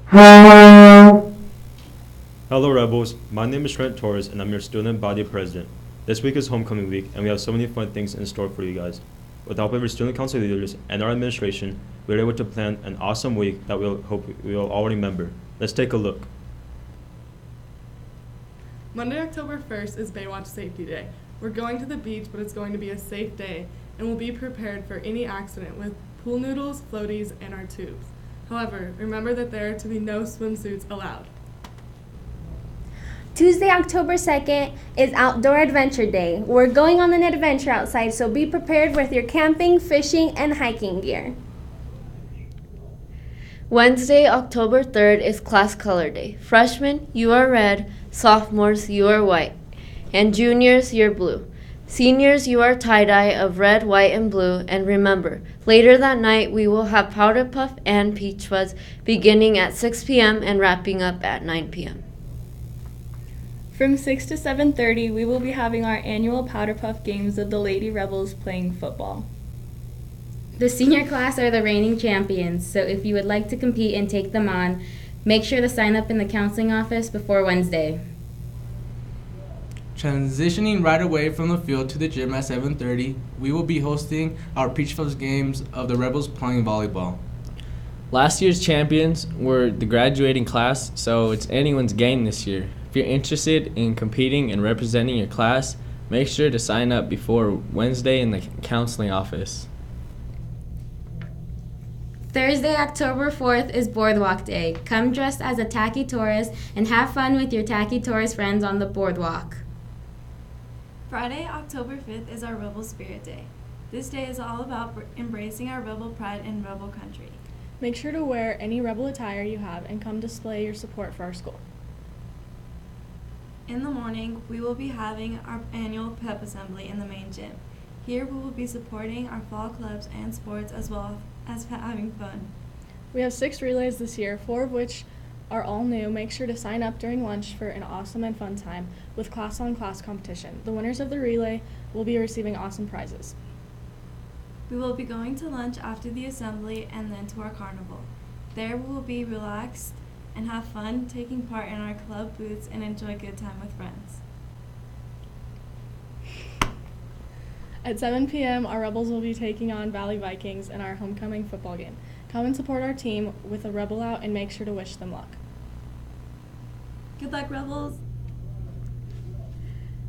Hello Rebels, my name is Trent Torres and I'm your student body president. This week is homecoming week and we have so many fun things in store for you guys. With the help of our student council leaders and our administration, we were able to plan an awesome week that we'll hope we will all remember. Let's take a look. Monday, October 1st is Baywatch Safety Day. We're going to the beach, but it's going to be a safe day, and we'll be prepared for any accident with pool noodles, floaties, and our tubes. However, remember that there are to be no swimsuits allowed. Tuesday, October 2nd is Outdoor Adventure Day. We're going on an adventure outside, so be prepared with your camping, fishing, and hiking gear. Wednesday, October 3rd is Class Color Day. Freshmen, you are red. Sophomores, you are white. And juniors, you're blue. Seniors, you are tie-dye of red, white, and blue. And remember, later that night we will have Powder Puff and Peach Fuzz beginning at 6 p.m. and wrapping up at 9 p.m. From 6 to 7:30, we will be having our annual Powder Puff games of the Lady Rebels playing football. The senior class are the reigning champions, so if you would like to compete and take them on, make sure to sign up in the counseling office before Wednesday. Transitioning right away from the field to the gym at 7:30, we will be hosting our Peach Fuzz games of the Rebels playing volleyball. Last year's champions were the graduating class, so it's anyone's game this year. If you're interested in competing and representing your class, make sure to sign up before Wednesday in the counseling office. Thursday, October 4th is Boardwalk Day. Come dressed as a tacky tourist and have fun with your tacky tourist friends on the boardwalk. Friday, October 5th is our Rebel Spirit Day. This day is all about embracing our rebel pride in rebel country. Make sure to wear any rebel attire you have and come display your support for our school. In the morning, we will be having our annual pep assembly in the main gym. Here we will be supporting our fall clubs and sports as well as having fun. We have 6 relays this year, 4 of which are all new. Make sure to sign up during lunch for an awesome and fun time with class-on-class competition. The winners of the relay will be receiving awesome prizes. We will be going to lunch after the assembly and then to our carnival. There we will be relaxed and have fun taking part in our club booths and enjoy a good time with friends. At 7 p.m., our Rebels will be taking on Valley Vikings in our homecoming football game. Come and support our team with a Rebel out and make sure to wish them luck. Good luck, Rebels!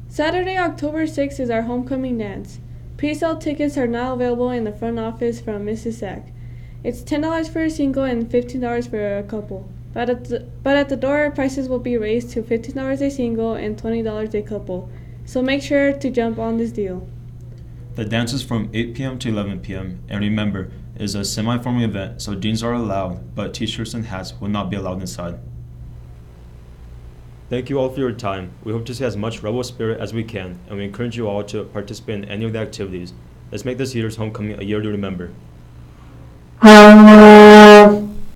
Saturday, October 6th is our homecoming dance. Pre-sale tickets are now available in the front office from Mrs. Sack. It's $10 for a single and $15 for a couple. But at the door, prices will be raised to $15 a single and $20 a couple. So make sure to jump on this deal. The dance is from 8 p.m. to 11 p.m. And remember, it is a semi-formal event, so jeans are allowed, but t-shirts and hats will not be allowed inside. Thank you all for your time. We hope to see as much rebel spirit as we can, and we encourage you all to participate in any of the activities. Let's make this year's homecoming a year to remember.